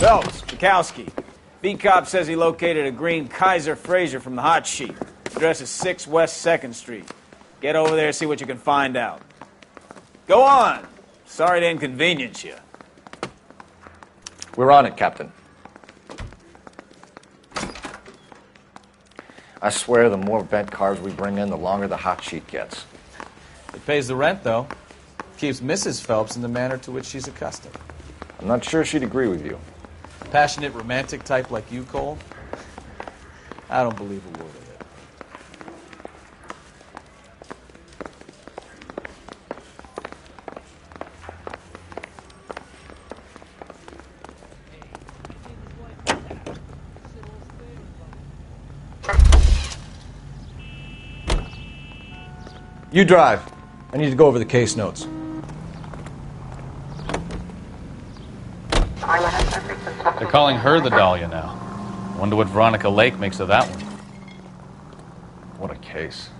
Phelps, Bukowski. B-Cop says he located a green Kaiser Frazer from the hot sheet. Address is 6 West 2nd Street. Get over there and see what you can find out. Go on. Sorry to inconvenience you. We're on it, Captain. I swear the more bent cars we bring in, the longer the hot sheet gets. It pays the rent, though. Keeps Mrs. Phelps in the manner to which she's accustomed. I'm not sure she'd agree with you. Passionate, romantic type like you, Cole? I don't believe a word of it. You drive. I need to go over the case notes. They're calling her the Dahlia now. Wonder what Veronica Lake makes of that one. What a case.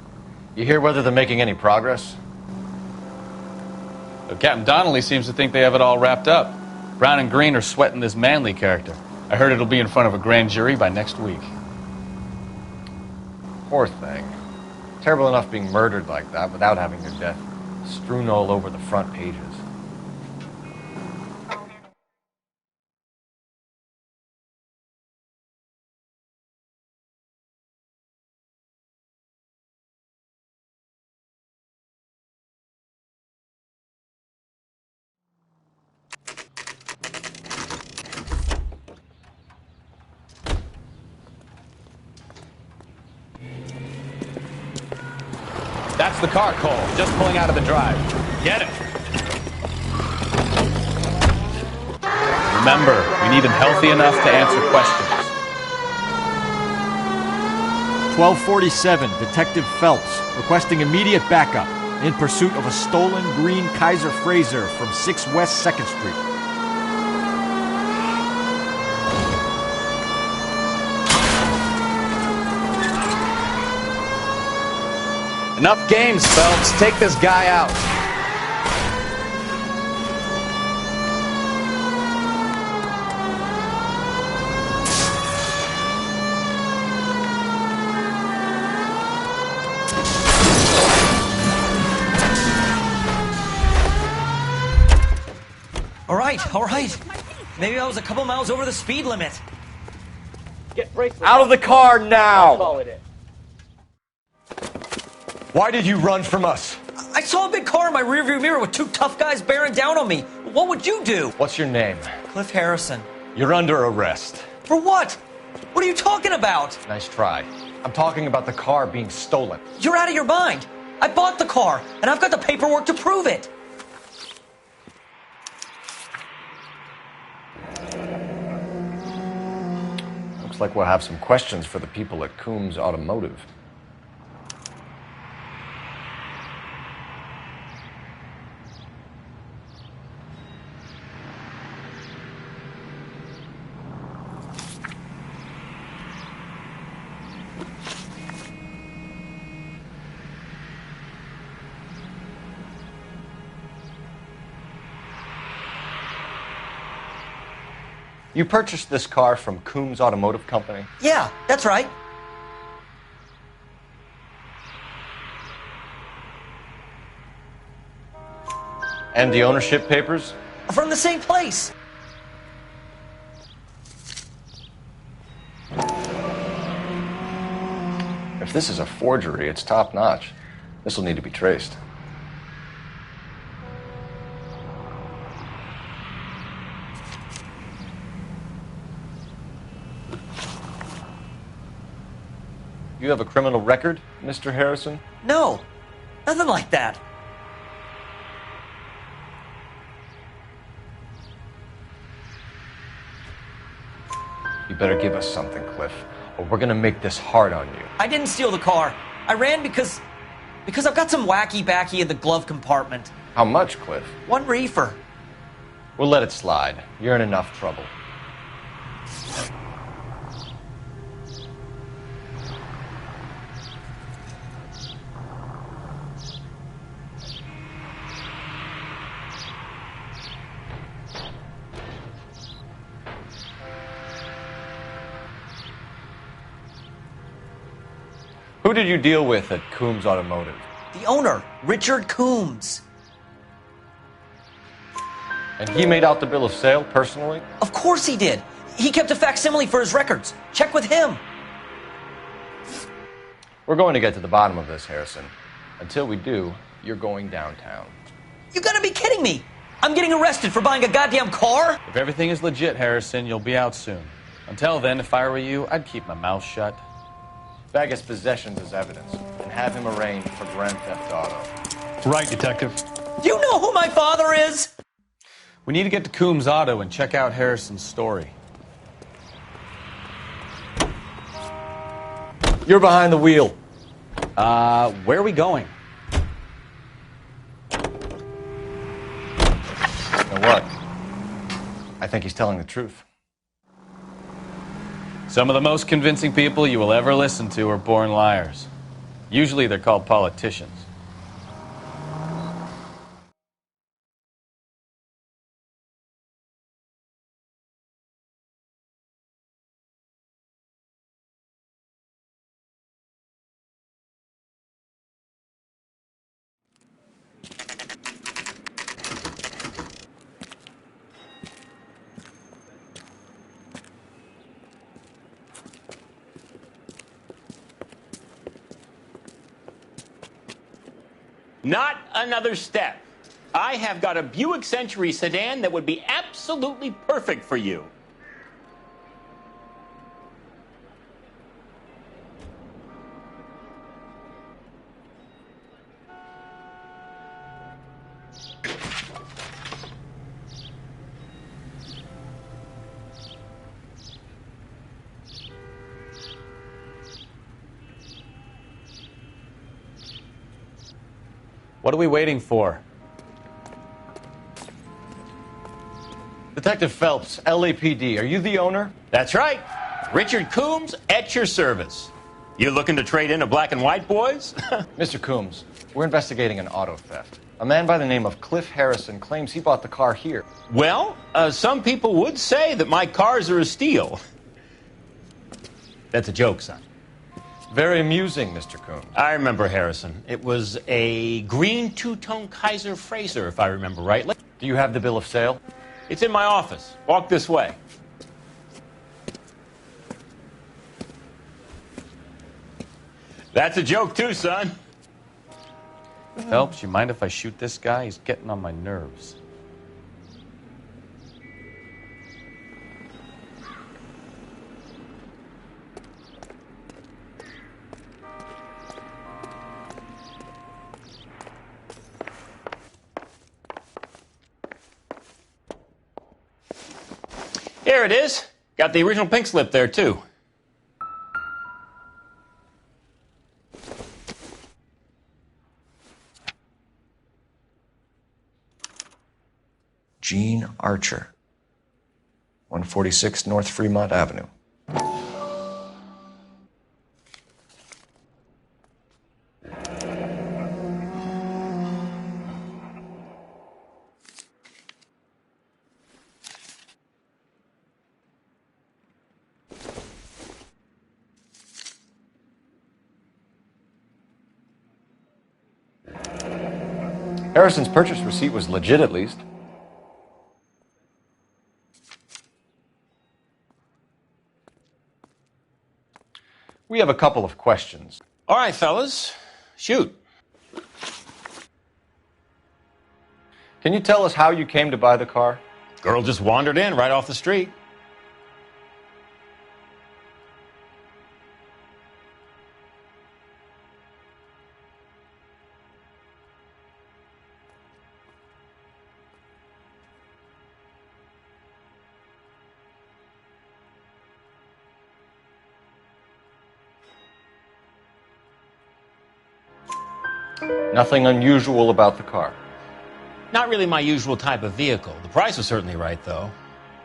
You hear whether they're making any progress? But Captain Donnelly seems to think they have it all wrapped up. Brown and Green are sweating this Manley character. I heard it'll be in front of a grand jury by next week. Poor thing. Terrible enough being murdered like that without having their death strewn all over the front pages. That's the car, Cole. Just pulling out of the drive. Get it. Remember, we need him healthy enough to answer questions. 1247, Detective Phelps, requesting immediate backup in pursuit of a stolen green Kaiser Frazer from 6 West 2nd Street. Enough games, Phelps. Take this guy out. All right. Maybe I was a couple miles over the speed limit. Get brakes. Out of the car now! Call it in. Why did you run from us? I saw a big car in my rearview mirror with 2 tough guys bearing down on me. What would you do? What's your name? Cliff Harrison. You're under arrest. For what? What are you talking about? Nice try. I'm talking about the car being stolen. You're out of your mind. I bought the car, and I've got the paperwork to prove it. Looks like we'll have some questions for the people at Coombs Automotive. You purchased this car from Coombs Automotive Company? Yeah, that's right. And the ownership papers? From the same place. If this is a forgery, it's top-notch. This will need to be traced. You have a criminal record, Mr. Harrison? No, nothing like that. You better give us something, Cliff, or we're gonna make this hard on you. I didn't steal the car. I ran because I've got some wacky-backy in the glove compartment. How much, Cliff? 1 reefer. We'll let it slide. You're in enough trouble. Who did you deal with at Coombs Automotive? The owner, Richard Coombs. And he made out the bill of sale personally? Of course he did. He kept a facsimile for his records. Check with him. We're going to get to the bottom of this, Harrison. Until we do, you're going downtown. You gotta be kidding me. I'm getting arrested for buying a goddamn car? If everything is legit, Harrison, you'll be out soon. Until then, if I were you, I'd keep my mouth shut. Bag his possessions as evidence and have him arraigned for grand theft auto. Right, Detective. You know who my father is? We need to get to Coombs Auto and check out Harrison's story. You're behind the wheel. Where are we going? You know what? I think he's telling the truth. Some of the most convincing people you will ever listen to are born liars. Usually they're called politicians. Not another step. I have got a Buick Century sedan that would be absolutely perfect for you. What are we waiting for? Detective Phelps, LAPD, are you the owner? That's right. Richard Coombs at your service. You looking to trade in a black and white, boys? Mr. Coombs, we're investigating an auto theft. A man by the name of Cliff Harrison claims he bought the car here. Well, some people would say that my cars are a steal. That's a joke, son. Very amusing, Mr. Coombs. I remember Harrison. It was a green two-tone Kaiser Frazer, if I remember right. Do you have the bill of sale? It's in my office. Walk this way. That's a joke, too, son. Phelps, you mind if I shoot this guy? He's getting on my nerves. Here it is. Got the original pink slip there, too. Gene Archer, 146 North Fremont Avenue. Harrison's purchase receipt was legit, at least. We have a couple of questions. All right, fellas. Shoot. Can you tell us how you came to buy the car? Girl just wandered in right off the street. Nothing unusual about the car. Not really my usual type of vehicle. The price was certainly right, though.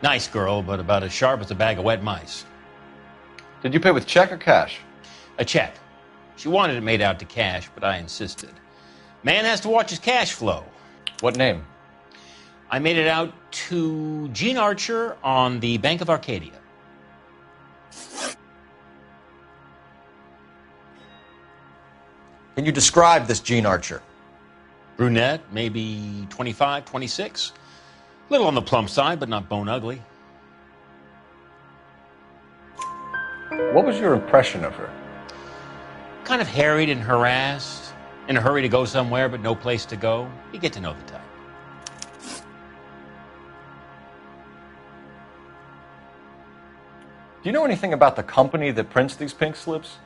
Nice girl, but about as sharp as a bag of wet mice. Did you pay with check or cash? A check. She wanted it made out to cash, but I insisted. Man has to watch his cash flow. What name? I made it out to Gene Archer on the Bank of Arcadia. Can you describe this Gene Archer? Brunette, maybe 25, 26. Little on the plump side, but not bone ugly. What was your impression of her? Kind of harried and harassed. In a hurry to go somewhere, but no place to go. You get to know the type. Do you know anything about the company that prints these pink slips?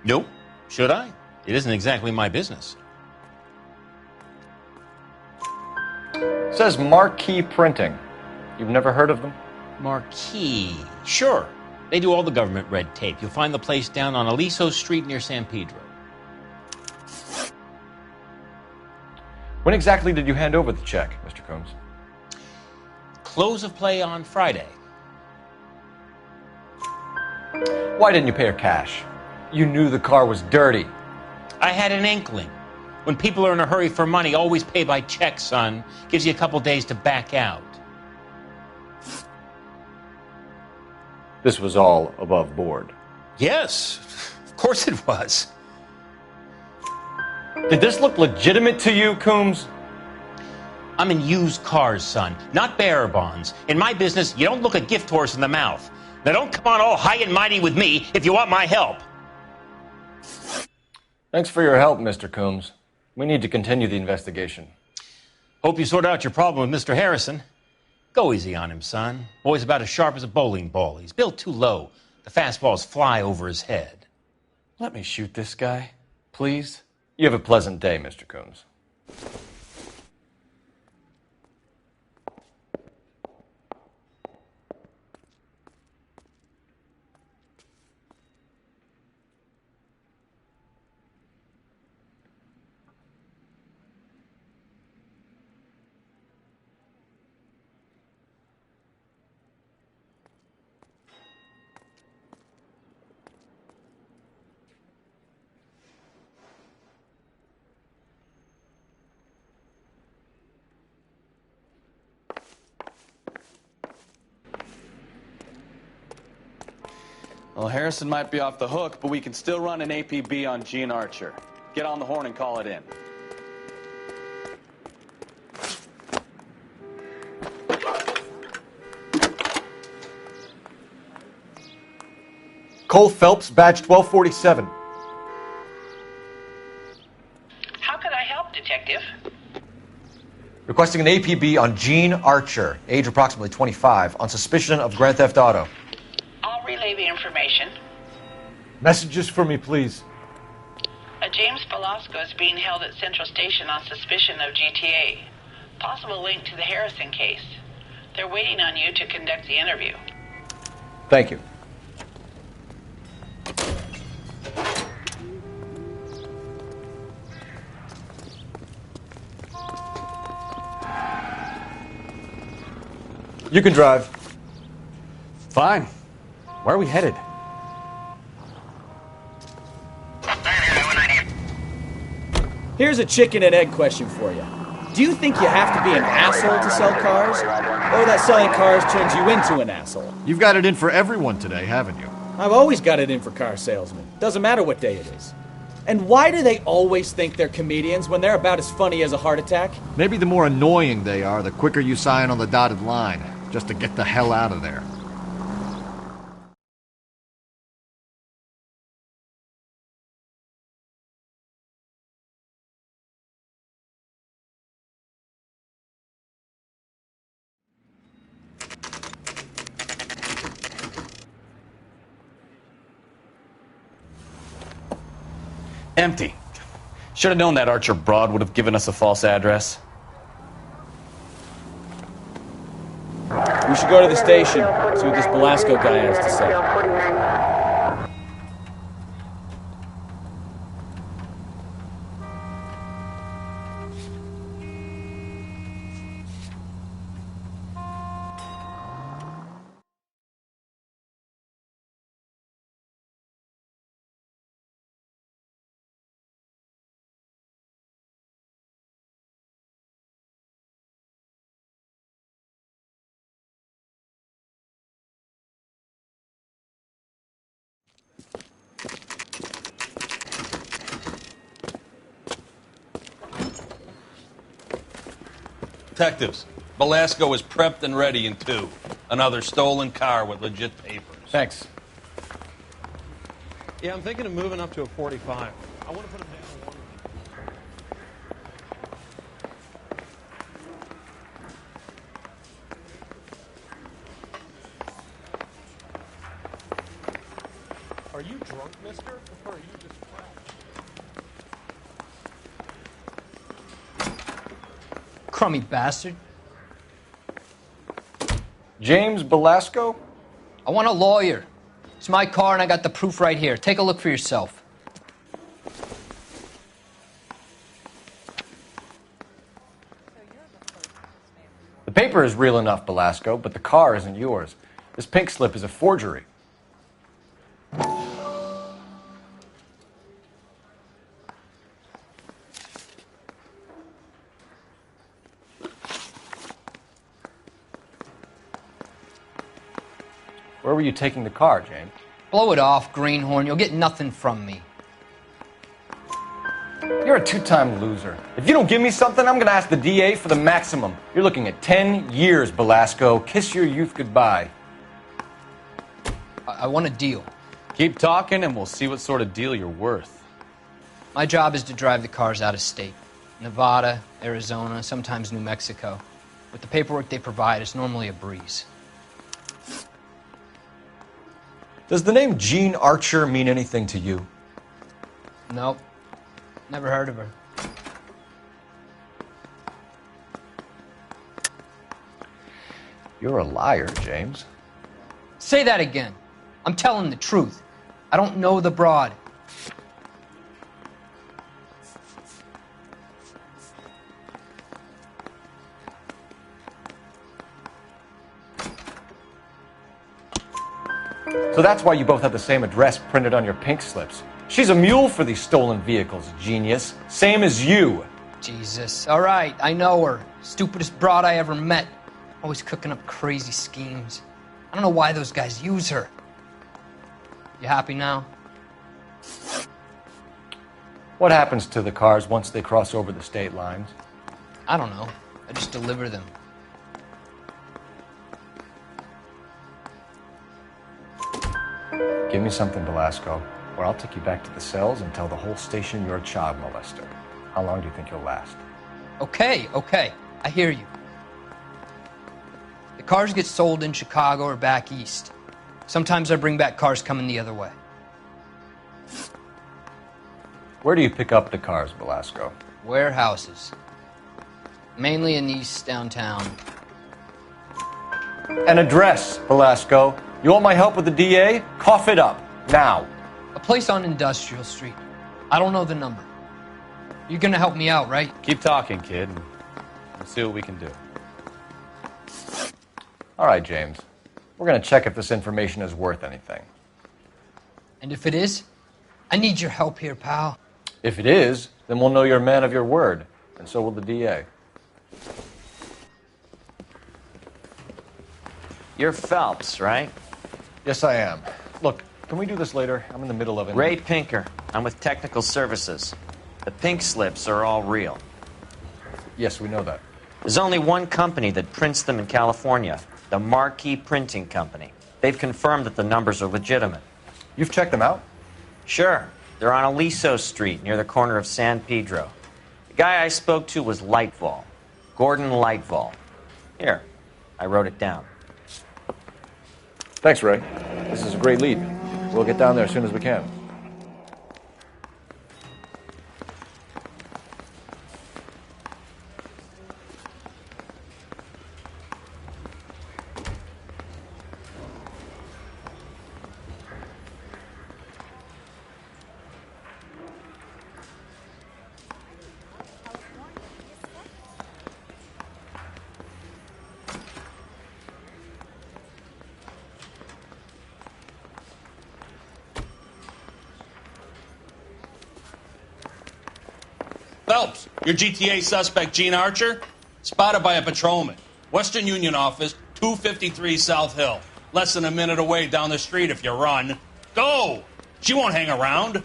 Nope. Should I? It isn't exactly my business. It says Marquee Printing. You've never heard of them? Marquee. Sure. They do all the government red tape. You'll find the place down on Aliso Street near San Pedro. When exactly did you hand over the check, Mr. Combs? Close of play on Friday. Why didn't you pay her cash? You knew the car was dirty. I had an inkling. When people are in a hurry for money, always pay by check, son. Gives you a couple days to back out. This was all above board. Yes, of course it was. Did this look legitimate to you, Coombs? I'm in used cars, son, not bearer bonds. In my business, you don't look a gift horse in the mouth. Now don't come on all high and mighty with me if you want my help. Thanks for your help, Mr. Coombs. We need to continue the investigation. Hope you sort out your problem with Mr. Harrison. Go easy on him, son. Boy's about as sharp as a bowling ball. He's built too low. The fastballs fly over his head. Let me shoot this guy, please. You have a pleasant day, Mr. Coombs. Well, Harrison might be off the hook, but we can still run an APB on Gene Archer. Get on the horn and call it in. Cole Phelps, badge 1247. How could I help, Detective? Requesting an APB on Gene Archer, age approximately 25, on suspicion of Grand Theft Auto. I'll relay the information. Messages for me, please. A James Velasco is being held at Central Station on suspicion of GTA. Possible link to the Harrison case. They're waiting on you to conduct the interview. Thank you. You can drive. Fine. Where are we headed? Here's a chicken and egg question for you. Do you think you have to be an asshole to sell cars? Or that selling cars turns you into an asshole? You've got it in for everyone today, haven't you? I've always got it in for car salesmen. Doesn't matter what day it is. And why do they always think they're comedians when they're about as funny as a heart attack? Maybe the more annoying they are, the quicker you sign on the dotted line, just to get the hell out of there. Empty. Should have known that Archer broad would have given us a false address. We should go to the station, see what this Velasco guy has to say. Detectives, Velasco is prepped and ready in 2. Another stolen car with legit papers. Thanks. Yeah, I'm thinking of moving up to a 45. I want to put him down one. Are you drunk, mister? Or are you just cracked? Crummy bastard. James Belasco? I want a lawyer. It's my car and I got the proof right here. Take a look for yourself. The paper is real enough, Belasco, but the car isn't yours. This pink slip is a forgery. Where were you taking the car, James? Blow it off, Greenhorn. You'll get nothing from me. You're a two-time loser. If you don't give me something, I'm going to ask the DA for the maximum. You're looking at 10 years, Belasco. Kiss your youth goodbye. I want a deal. Keep talking and we'll see what sort of deal you're worth. My job is to drive the cars out of state. Nevada, Arizona, sometimes New Mexico. With the paperwork they provide, it's normally a breeze. Does the name Jean Archer mean anything to you? Nope. Never heard of her. You're a liar, James. Say that again. I'm telling the truth. I don't know the broad. So that's why you both have the same address printed on your pink slips. She's a mule for these stolen vehicles, genius. Same as you. Jesus. All right, I know her. Stupidest broad I ever met. Always cooking up crazy schemes. I don't know why those guys use her. You happy now? What happens to the cars once they cross over the state lines? I don't know. I just deliver them. Give me something, Belasco, or I'll take you back to the cells and tell the whole station you're a child molester. How long do you think you'll last? Okay. I hear you. The cars get sold in Chicago or back east. Sometimes I bring back cars coming the other way. Where do you pick up the cars, Belasco? Warehouses. Mainly in East downtown. An address, Belasco. You want my help with the DA? Cough it up, now. A place on Industrial Street. I don't know the number. You're gonna help me out, right? Keep talking, kid, and we'll see what we can do. All right, James. We're going to check if this information is worth anything. And if it is, I need your help here, pal. If it is, then we'll know you're a man of your word, and so will the DA. You're Phelps, right? Yes, I am. Look, can we do this later? I'm in the middle of it. Ray Pinker. I'm with Technical Services. The pink slips are all real. Yes, we know that. There's only one company that prints them in California, the Marquee Printing Company. They've confirmed that the numbers are legitimate. You've checked them out? Sure. They're on Aliso Street, near the corner of San Pedro. The guy I spoke to was Lightval. Gordon Lightval. Here, I wrote it down. Thanks, Ray. This is a great lead. We'll get down there as soon as we can. Phelps, your GTA suspect, Jean Archer, spotted by a patrolman. Western Union office, 253 South Hill. Less than a minute away down the street if you run. Go! She won't hang around.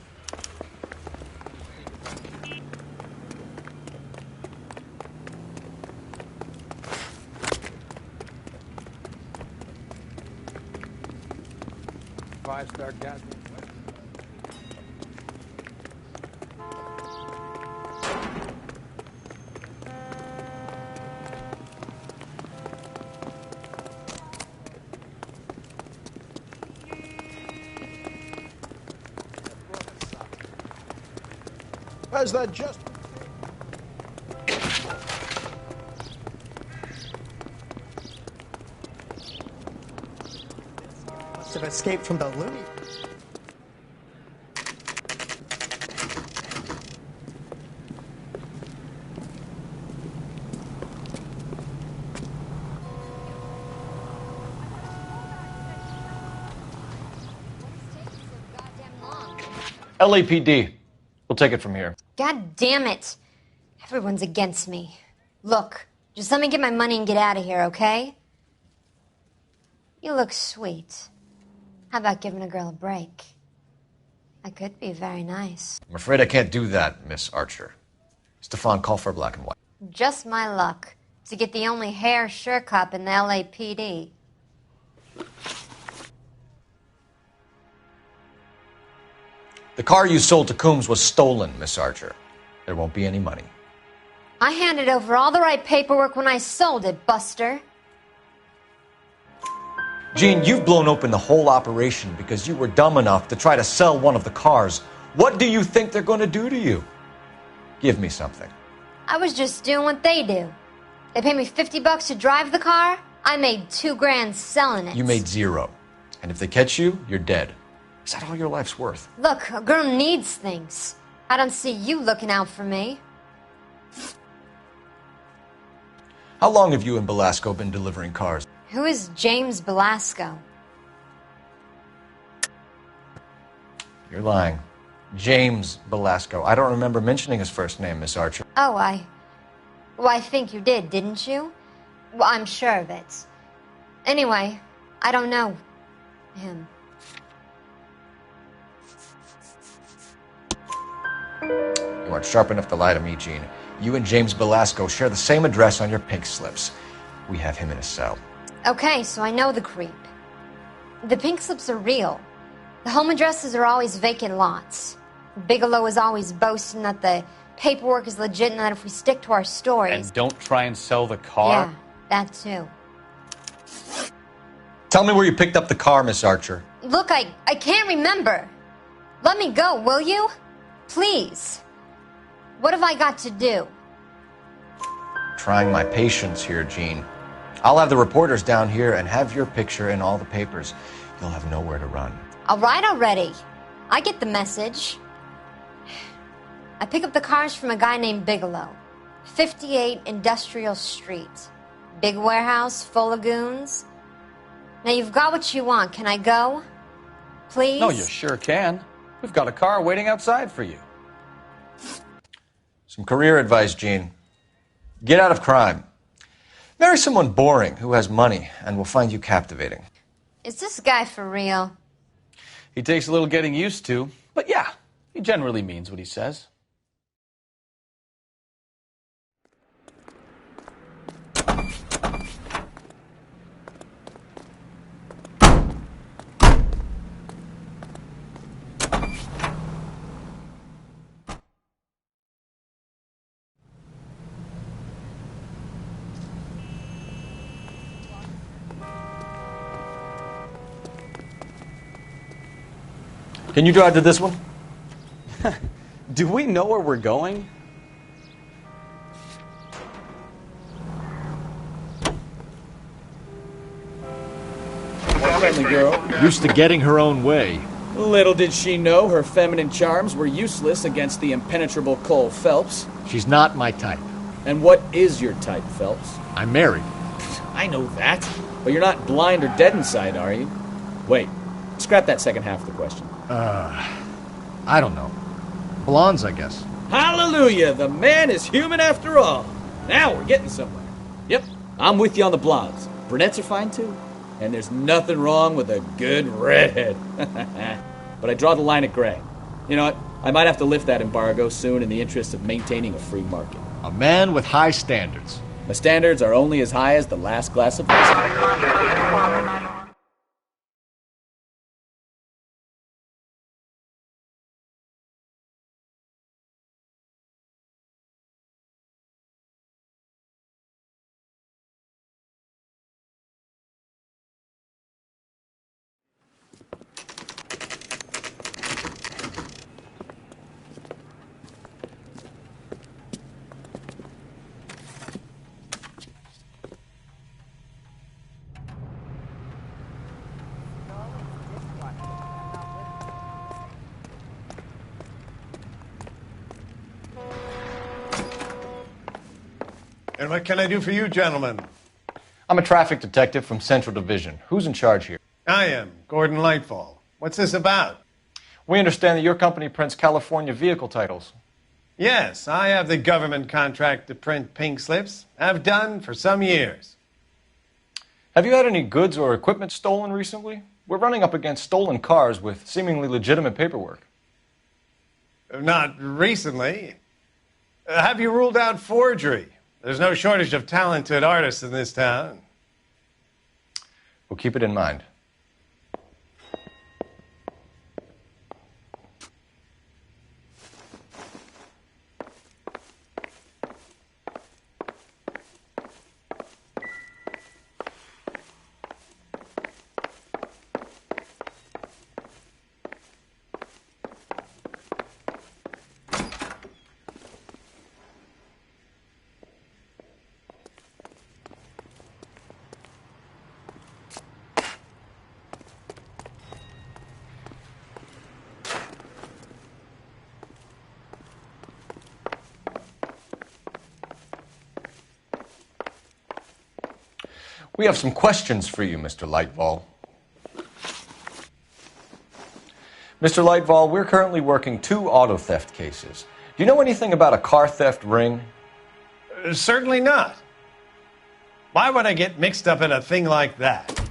five-star goddamn Western. How's that just? Must have escaped from the loony. LAPD. We'll take it from here. God damn it. Everyone's against me. Look, just let me get my money and get out of here, okay? You look sweet. How about giving a girl a break? I could be very nice. I'm afraid I can't do that, Miss Archer. Stefan, call for black and white. Just my luck to get the only hair sure cop in the LAPD. The car you sold to Coombs was stolen, Miss Archer. There won't be any money. I handed over all the right paperwork when I sold it, Buster. Jean, you've blown open the whole operation because you were dumb enough to try to sell one of the cars. What do you think they're going to do to you? Give me something. I was just doing what they do. They paid me $50 to drive the car. I made $2,000 selling it. You made $0. And if they catch you, you're dead. Is that all your life's worth? Look, a girl needs things. I don't see you looking out for me. How long have you and Belasco been delivering cars? Who is James Belasco? You're lying. James Belasco. I don't remember mentioning his first name, Miss Archer. Oh, Well, I think you did, didn't you? Well, I'm sure of it. Anyway, I don't know him. You aren't sharp enough to lie to me, Jean. You and James Belasco share the same address on your pink slips. We have him in a cell. Okay, so I know the creep. The pink slips are real. The home addresses are always vacant lots. Bigelow is always boasting that the paperwork is legit and that if we stick to our stories... And don't try and sell the car? Yeah, that too. Tell me where you picked up the car, Miss Archer. Look, I can't remember. Let me go, will you? Please. What have I got to do? Trying my patience here, Jean. I'll have the reporters down here and have your picture in all the papers. You'll have nowhere to run. All right already. I get the message. I pick up the cars from a guy named Bigelow. 58 Industrial Street. Big warehouse full of goons. Now you've got what you want. Can I go? Please? No, you sure can. We've got a car waiting outside for you. Some career advice, Jean. Get out of crime. Marry someone boring who has money and will find you captivating. Is this guy for real? He takes a little getting used to, but yeah, he generally means what he says. Can you drive to this one? Do we know where we're going? Friendly girl. Used to getting her own way. Little did she know her feminine charms were useless against the impenetrable Cole Phelps. She's not my type. And what is your type, Phelps? I'm married. I know that. But you're not blind or dead inside, are you? Wait, scrap that second half of the question. I don't know. Blondes, I guess. Hallelujah! The man is human after all. Now we're getting somewhere. Yep, I'm with you on the blondes. Brunettes are fine too. And there's nothing wrong with a good redhead. But I draw the line at gray. You know what? I might have to lift that embargo soon in the interest of maintaining a free market. A man with high standards. My standards are only as high as the last glass of whiskey. And what can I do for you, gentlemen? I'm a traffic detective from Central Division. Who's in charge here? I am, Gordon Lightfall. What's this about? We understand that your company prints California vehicle titles. Yes, I have the government contract to print pink slips. I've done for some years. Have you had any goods or equipment stolen recently? We're running up against stolen cars with seemingly legitimate paperwork. Not recently. Have you ruled out forgery? There's no shortage of talented artists in this town. We'll keep it in mind. We have some questions for you, Mr. Lightfall. Mr. Lightfall, we're currently working 2 auto theft cases. Do you know anything about a car theft ring? Certainly not. Why would I get mixed up in a thing like that?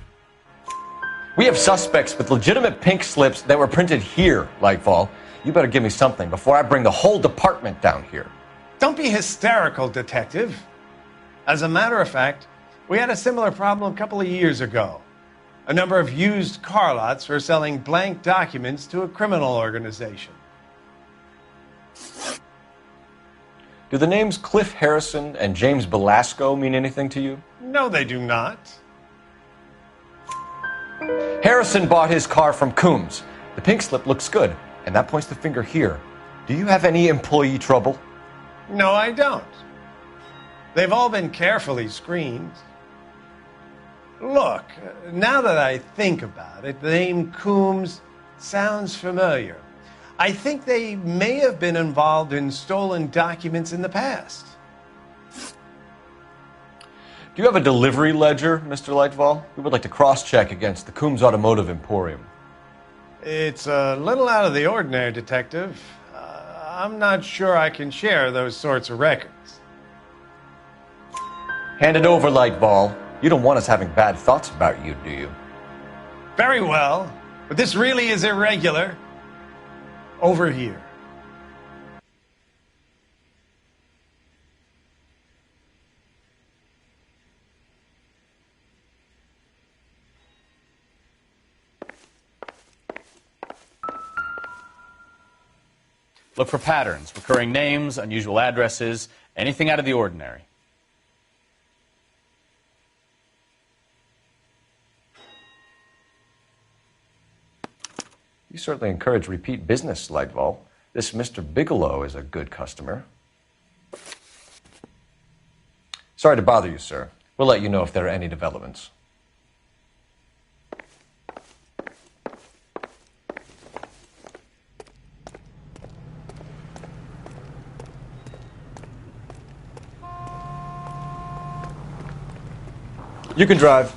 We have suspects with legitimate pink slips that were printed here, Lightfall. You better give me something before I bring the whole department down here. Don't be hysterical, Detective. As a matter of fact, we had a similar problem a couple of years ago. A number of used car lots were selling blank documents to a criminal organization. Do the names Cliff Harrison and James Belasco mean anything to you? No, they do not. Harrison bought his car from Coombs. The pink slip looks good, and that points the finger here. Do you have any employee trouble? No, I don't. They've all been carefully screened. Look, now that I think about it, the name Coombs sounds familiar. I think they may have been involved in stolen documents in the past. Do you have a delivery ledger, Mr. Lightfall? We would like to cross-check against the Coombs Automotive Emporium. It's a little out of the ordinary, Detective. I'm not sure I can share those sorts of records. Hand it over, Lightfall. You don't want us having bad thoughts about you, do you? Very well, but this really is irregular. Over here. Look for patterns, recurring names, unusual addresses, anything out of the ordinary. You certainly encourage repeat business, Lightfall. This Mr. Bigelow is a good customer. Sorry to bother you, sir. We'll let you know if there are any developments. You can drive.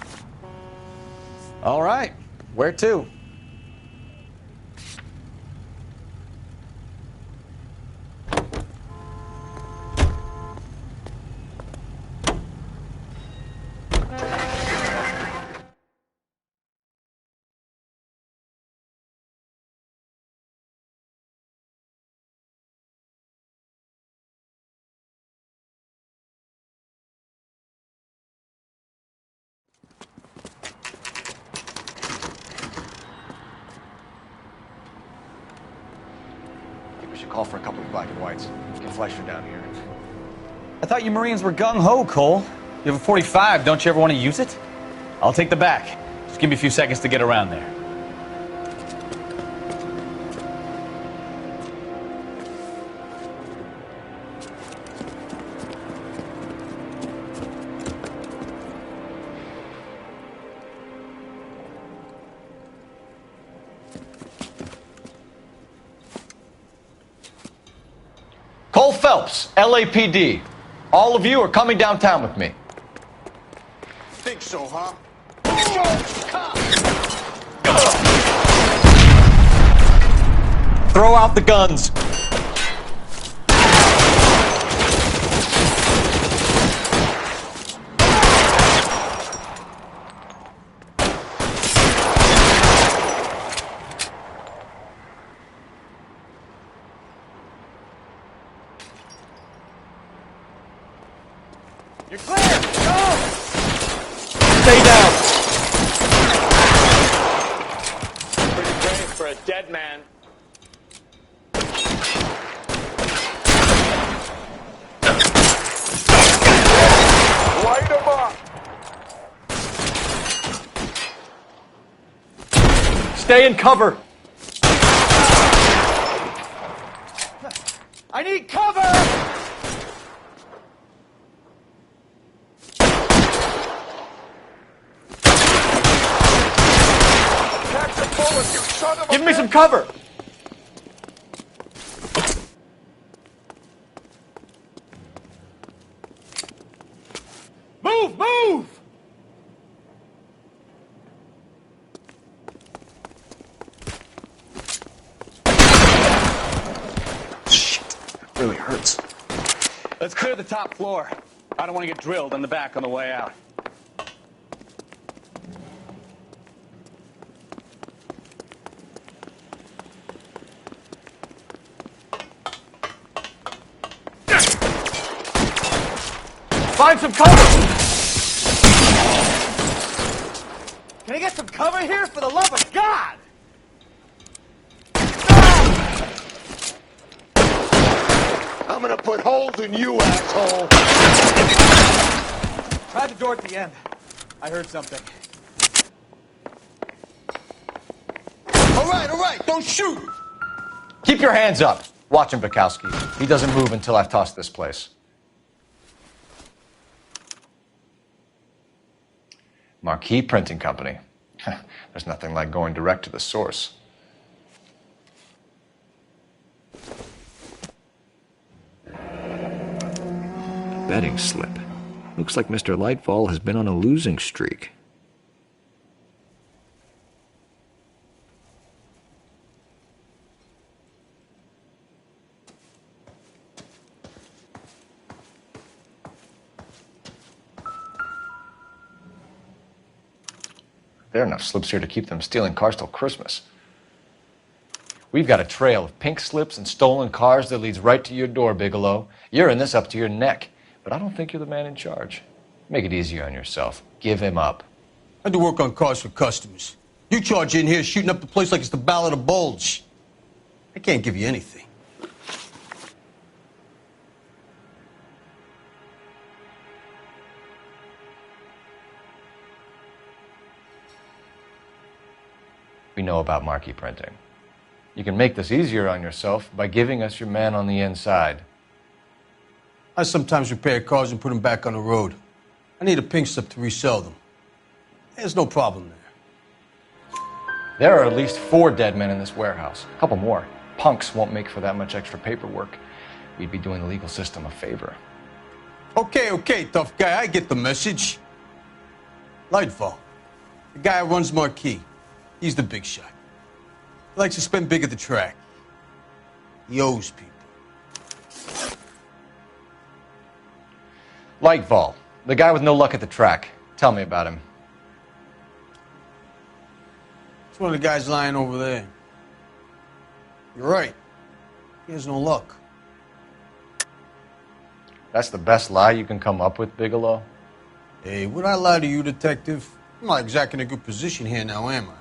All right. Where to? We should call for a couple of black and whites. Get Fleischer down here. I thought you Marines were gung-ho, Cole. You have a .45. Don't you ever want to use it? I'll take the back. Just give me a few seconds to get around there. Cole Phelps, LAPD. All of you are coming downtown with me. Think so, huh? Throw out the guns. You're clear! Go! Stay down. Pretty brave for a dead man. Light him up! Stay in cover. I need cover! Give me some cover. Move! Move! Shit, that really hurts. Let's clear the top floor. I don't want to get drilled in the back on the way out. Find some cover! Can I get some cover here, for the love of God? I'm gonna put holes in you, asshole! Try the door at the end. I heard something. All right, don't shoot! Keep your hands up. Watch him, Bukowski. He doesn't move until I've tossed this place. Marquee Printing Company. There's nothing like going direct to the source. Betting slip. Looks like Mr. Lightfall has been on a losing streak. There are enough slips here to keep them stealing cars till Christmas. We've got a trail of pink slips and stolen cars that leads right to your door, Bigelow. You're in this up to your neck, but I don't think you're the man in charge. Make it easier on yourself. Give him up. I do work on cars for customers. You charge in here shooting up the place like it's the Ballad of Bulge. I can't give you anything. We know about Marquee Printing. You can make this easier on yourself by giving us your man on the inside. I sometimes repair cars and put them back on the road. I need a pink slip to resell them. There's no problem there. There are at least 4 dead men in this warehouse. A couple more. Punks won't make for that much extra paperwork. We'd be doing the legal system a favor. Okay, tough guy. I get the message. Lightfall, the guy who runs Marquee. He's the big shot. He likes to spend big at the track. He owes people. Lightfall, the guy with no luck at the track. Tell me about him. It's one of the guys lying over there. You're right. He has no luck. That's the best lie you can come up with, Bigelow? Hey, would I lie to you, detective? I'm not exactly in a good position here now, am I?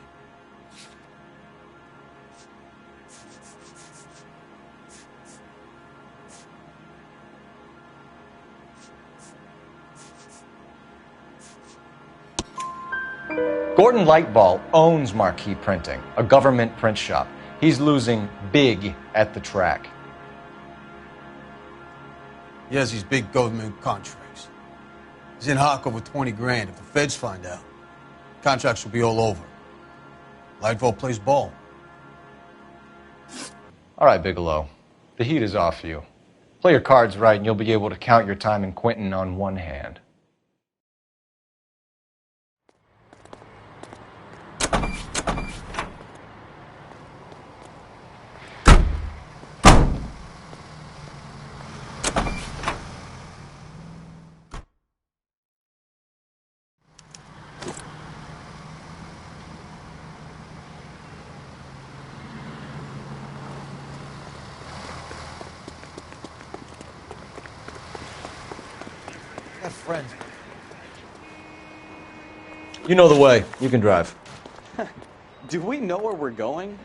Gordon Lightfall owns Marquee Printing, a government print shop. He's losing big at the track. He has these big government contracts. He's in hock over 20 grand. If the feds find out, contracts will be all over. Lightfall plays ball. All right, Bigelow. The heat is off you. Play your cards right and you'll be able to count your time in Quentin on one hand. Got friends. You know the way. You can drive. Do we know where we're going?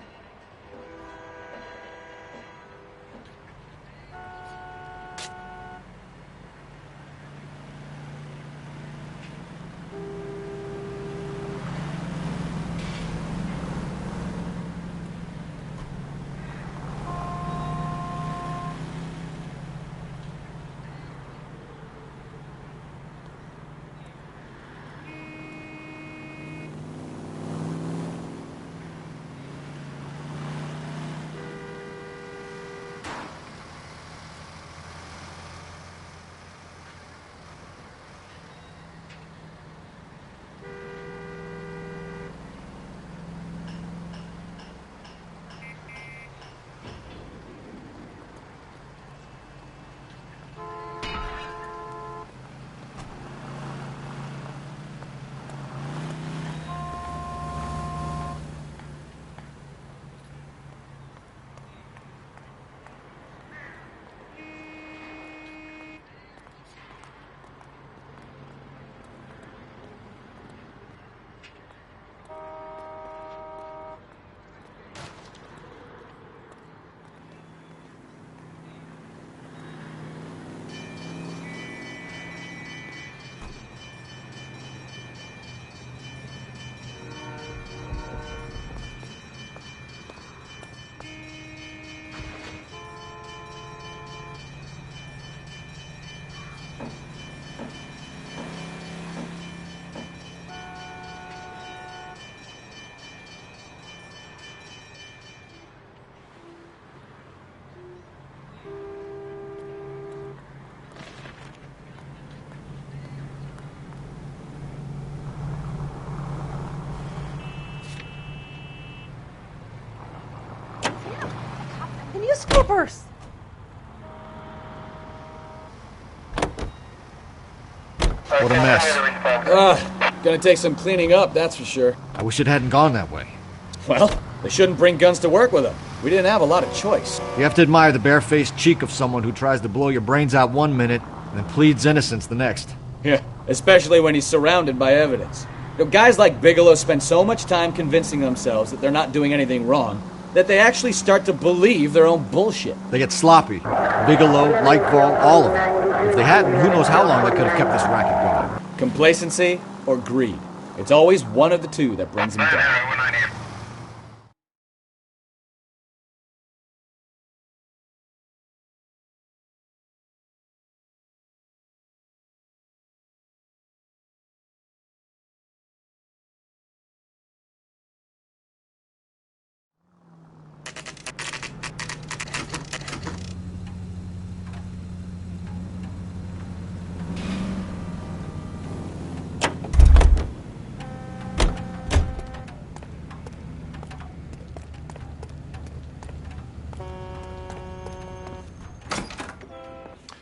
Scoopers! What a mess. Gonna take some cleaning up, that's for sure. I wish it hadn't gone that way. Well, they shouldn't bring guns to work with them. We didn't have a lot of choice. You have to admire the barefaced cheek of someone who tries to blow your brains out one minute and then pleads innocence the next. Yeah, especially when he's surrounded by evidence. You know, guys like Bigelow spend so much time convincing themselves that they're not doing anything wrong that they actually start to believe their own bullshit. They get sloppy. Bigelow, Lightfall, all of them. If they hadn't, who knows how long they could have kept this racket going. Complacency or greed. It's always one of the two that brings them down.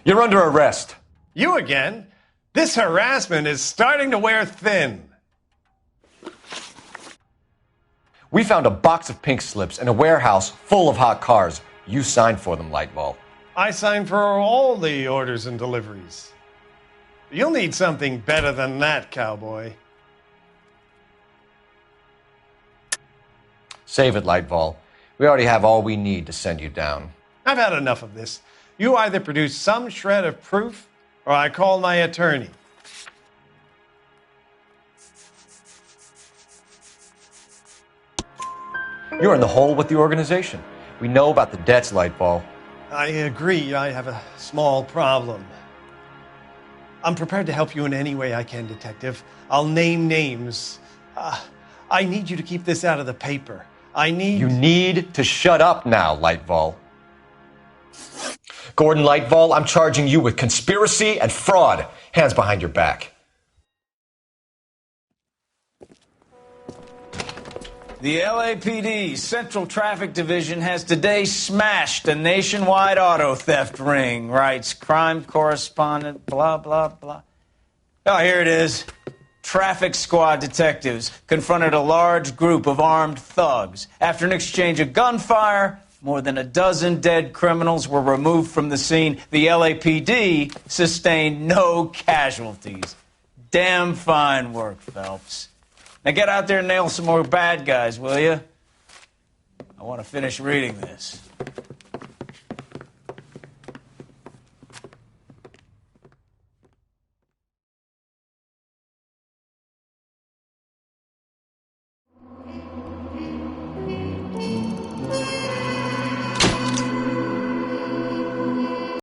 You're under arrest. You again? This harassment is starting to wear thin. We found a box of pink slips in a warehouse full of hot cars. You signed for them, Lightball. I signed for all the orders and deliveries. You'll need something better than that, cowboy. Save it, Lightball. We already have all we need to send you down. I've had enough of this. You either produce some shred of proof, or I call my attorney. You're in the hole with the organization. We know about the debts, Lightball. I agree. I have a small problem. I'm prepared to help you in any way I can, Detective. I'll name names. I need you to keep this out of the paper. You need to shut up now, Lightball. Gordon Lightfall, I'm charging you with conspiracy and fraud. Hands behind your back. The LAPD Central Traffic Division has today smashed a nationwide auto theft ring, writes crime correspondent, blah, blah, blah. Oh, here it is. Traffic squad detectives confronted a large group of armed thugs. After an exchange of gunfire, more than a dozen dead criminals were removed from the scene. The LAPD sustained no casualties. Damn fine work, Phelps. Now get out there and nail some more bad guys, will you? I want to finish reading this.